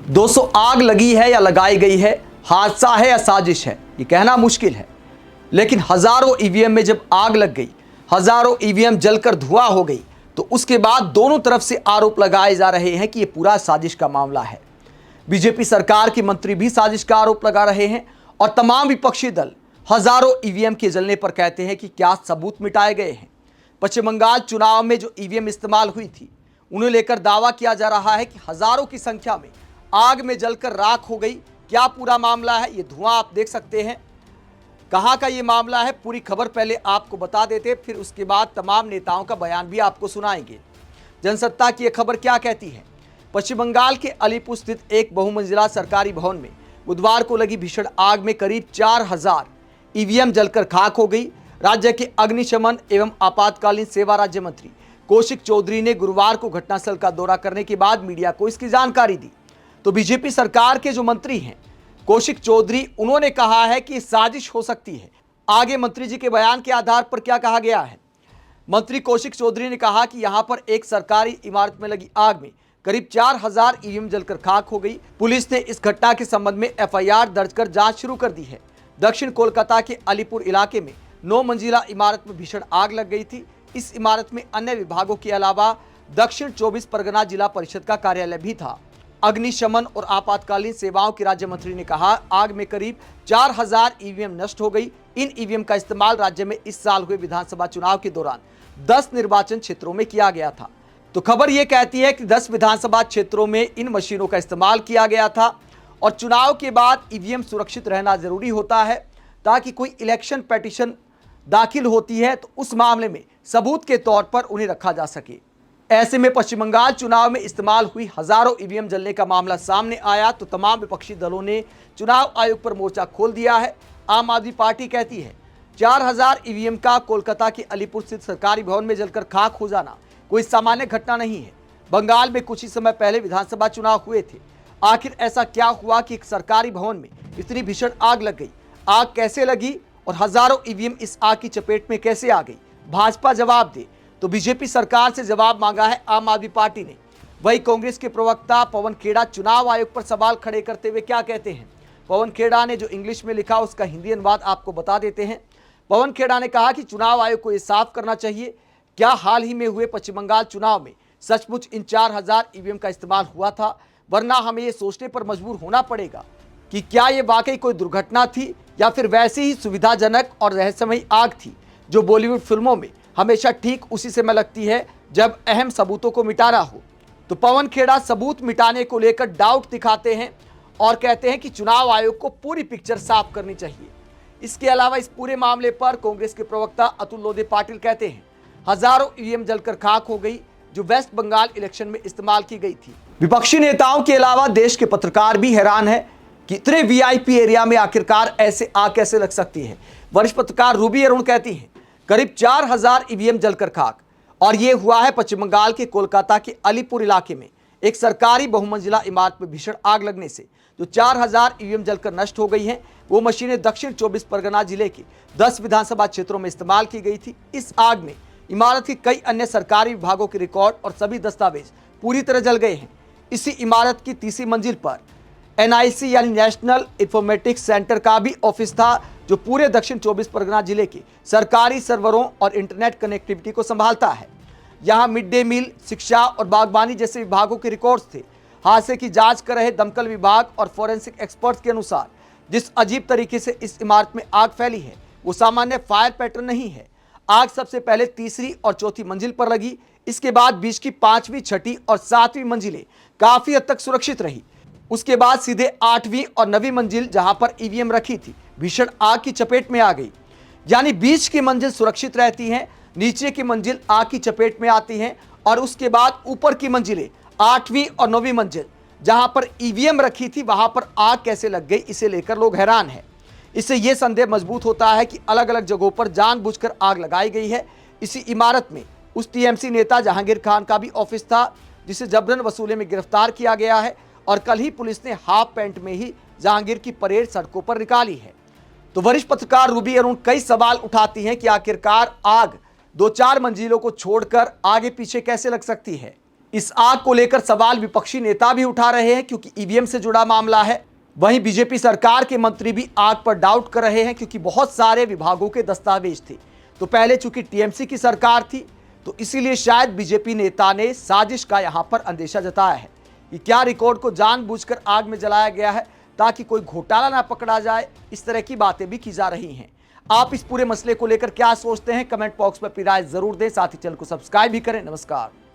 दोस्तों, आग लगी है या लगाई गई है, हादसा है या साजिश है, ये कहना मुश्किल है। लेकिन हजारों ईवीएम में जब आग लग गई, हजारों ईवीएम जलकर धुआं हो गई, तो उसके बाद दोनों तरफ से आरोप लगाए जा रहे हैं कि यह पूरा साजिश का मामला है। बीजेपी सरकार के मंत्री भी साजिश का आरोप लगा रहे हैं और तमाम विपक्षी दल हजारों ईवीएम के जलने पर कहते हैं कि क्या सबूत मिटाए गए हैं। पश्चिम बंगाल चुनाव में जो ईवीएम इस्तेमाल हुई थी, उन्हें लेकर दावा किया जा रहा है कि हजारों की संख्या में आग में जलकर राख हो गई। क्या पूरा मामला है? ये धुआं आप देख सकते हैं। कहां का ये मामला है, पूरी खबर पहले आपको बता देते, फिर उसके बाद तमाम नेताओं का बयान भी आपको सुनाएंगे। जनसत्ता की यह खबर क्या कहती है? पश्चिम बंगाल के अलीपुर स्थित एक बहुमंजिला सरकारी भवन में बुधवार को लगी भीषण आग में करीब 4000 ईवीएम जलकर खाक हो गई। राज्य के अग्निशमन एवं आपातकालीन सेवा राज्य मंत्री कौशिक चौधरी ने गुरुवार को घटनास्थल का दौरा करने के बाद मीडिया को इसकी जानकारी दी। तो बीजेपी सरकार के जो मंत्री हैं कौशिक चौधरी, उन्होंने कहा है कि साजिश हो सकती है। आगे मंत्री जी के बयान के आधार पर क्या कहा गया है? मंत्री कौशिक चौधरी ने कहा कि यहां पर एक सरकारी इमारत में लगी आग में करीब 4000 ईवीएम जलकर खाक हो गई। पुलिस ने इस घटना के संबंध में एफआईआर दर्ज कर जांच शुरू कर दी है। दक्षिण कोलकाता के अलीपुर इलाके में 9 मंजिला इमारत में भीषण आग लग गई थी। इस इमारत में अन्य विभागों के अलावा दक्षिण 24 परगना जिला परिषद का कार्यालय भी था। अग्निशमन और आपातकालीन सेवाओं के राज्य मंत्री ने कहा, आग में करीब 4000 ईवीएम नष्ट हो गई। इन ईवीएम का इस्तेमाल राज्य में इस साल हुए विधानसभा चुनाव के दौरान 10 निर्वाचन क्षेत्रों में किया गया था। तो खबर यह कहती है कि 10 विधानसभा क्षेत्रों में इन मशीनों का इस्तेमाल किया गया था और चुनाव के बाद ईवीएम सुरक्षित रहना जरूरी होता है, ताकि कोई इलेक्शन पिटीशन दाखिल होती है तो उस मामले में सबूत के तौर पर उन्हें रखा जा सके। ऐसे में पश्चिम बंगाल चुनाव में इस्तेमाल हुई हजारों ईवीएम जलने का मामला सामने आया तो तमाम विपक्षी दलों ने चुनाव आयोग पर मोर्चा खोल दिया है। आम आदमी पार्टी कहती है 4000 ईवीएम का कोलकाता के अलीपुर स्थित सरकारी भवन में जलकर खाक हो जाना कोई सामान्य घटना नहीं है। बंगाल में कुछ ही समय पहले विधानसभा चुनाव हुए थे। आखिर ऐसा क्या हुआ कि एक सरकारी भवन में इतनी भीषण आग लग गई? आग कैसे लगी और हजारों ईवीएम इस आग की चपेट में कैसे आ गई? भाजपा जवाब दे। तो बीजेपी सरकार से जवाब मांगा है आम आदमी पार्टी ने। वही कांग्रेस के प्रवक्ता पवन खेड़ा चुनाव आयोग पर सवाल खड़े करते हुए क्या कहते हैं? पवन खेड़ा ने जो इंग्लिश में लिखा उसका हिंदी अनुवाद आपको बता देते हैं। पवन खेड़ा ने कहा कि चुनाव आयोग को यह साफ करना चाहिए, क्या हाल ही में हुए पश्चिम बंगाल चुनाव में सचमुच इन 4000 ईवीएम का इस्तेमाल हुआ था? वरना हमें यह सोचने पर मजबूर होना पड़ेगा कि क्या यह वाकई कोई दुर्घटना थी या फिर वैसी ही सुविधाजनक और रहस्यमयी आग थी जो बॉलीवुड फिल्मों में हमेशा ठीक उसी समय लगती है जब अहम सबूतों को मिटाना हो। तो पवन खेड़ा सबूत मिटाने को लेकर डाउट दिखाते हैं और कहते हैं कि चुनाव आयोग को पूरी पिक्चर साफ करनी चाहिए। इसके अलावा इस पूरे मामले पर कांग्रेस के प्रवक्ता अतुल लोधे पाटिल कहते हैं हजारों ईवीएम जलकर खाक हो गई जो वेस्ट बंगाल इलेक्शन में इस्तेमाल की गई थी। विपक्षी नेताओं के अलावा देश के पत्रकार भी हैरान है कि इतने वीआईपी एरिया में आखिरकार ऐसे आग कैसे लग सकती है। वरिष्ठ पत्रकार रूबी अरुण कहती हैं करीब 4000 ईवीएम जलकर खाक, और यह हुआ है पश्चिम बंगाल के कोलकाता के अलीपुर इलाके में एक सरकारी बहुमंजिला इमारत में भीषण आग लगने से जो 4000 ईवीएम जलकर नष्ट हो गई हैं। वो मशीनें दक्षिण 24 परगना जिले के 10 विधानसभा क्षेत्रों में इस्तेमाल की गई थी। इस आग में इमारत के कई अन्य सरकारी विभागों के रिकॉर्ड और सभी दस्तावेज पूरी तरह जल गए हैं। इसी इमारत की तीसरी मंजिल पर एनआईसी यानी नेशनल इंफॉर्मेटिक्स सेंटर का भी ऑफिस था जो पूरे दक्षिण 24 परगना जिले के सरकारी सर्वरों और इंटरनेट कनेक्टिविटी को संभालता है। यहां मिड डे मील, शिक्षा और बागबानी जैसे विभागों के रिकॉर्ड्स थे। हादसे की जांच कर रहे दमकल विभाग और फॉरेंसिक एक्सपर्ट्स के अनुसार जिस अजीब तरीके से इस इमारत में आग फैली है वो सामान्य फायर पैटर्न नहीं है। आग सबसे पहले तीसरी और चौथी मंजिल पर लगी, इसके बाद बीच की 5वीं, 6ठी और 7वीं मंजिलें काफी हद तक सुरक्षित रही। उसके बाद सीधे 8वीं और 9वीं मंजिल जहां पर ईवीएम रखी थी भीषण आग की चपेट में आ गई। यानी बीच की मंजिल सुरक्षित रहती हैं, नीचे की मंजिल आग की चपेट में आती हैं और उसके बाद ऊपर की मंजिलें 8वीं और 9वीं मंजिल जहां पर ईवीएम रखी थी वहां पर आग कैसे लग गई, इसे लेकर लोग हैरान हैं। इससे यह संदेह मजबूत होता है कि अलग अलग जगहों पर जानबूझकर आग लगाई गई है। इसी इमारत में उस टीएमसी नेता जहांगीर खान का भी ऑफिस था जिसे जबरन वसूले में गिरफ्तार किया गया है और कल ही पुलिस ने हाफ पैंट में ही जहांगीर की परेड सड़कों पर निकाली है। तो वरिष्ठ पत्रकार रूबी अरुण कई सवाल उठाती हैं कि आखिरकार आग 2-4 मंजिलों को छोड़कर आगे पीछे कैसे लग सकती है। इस आग को लेकर सवाल विपक्षी नेता भी उठा रहे हैं क्योंकि ईवीएम से जुड़ा मामला है। वहीं बीजेपी सरकार के मंत्री भी आग पर डाउट कर रहे हैं क्योंकि बहुत सारे विभागों के दस्तावेज थे। तो पहले चूंकि टीएमसी की सरकार थी तो इसीलिए शायद बीजेपी नेता ने साजिश का यहां पर अंदेशा जताया है कि क्या रिकॉर्ड को जानबूझकर आग में जलाया गया है ताकि कोई घोटाला ना पकड़ा जाए। इस तरह की बातें भी की जा रही हैं। आप इस पूरे मसले को लेकर क्या सोचते हैं, कमेंट बॉक्स में अपनी राय जरूर दें। साथ ही चैनल को सब्सक्राइब भी करें। नमस्कार।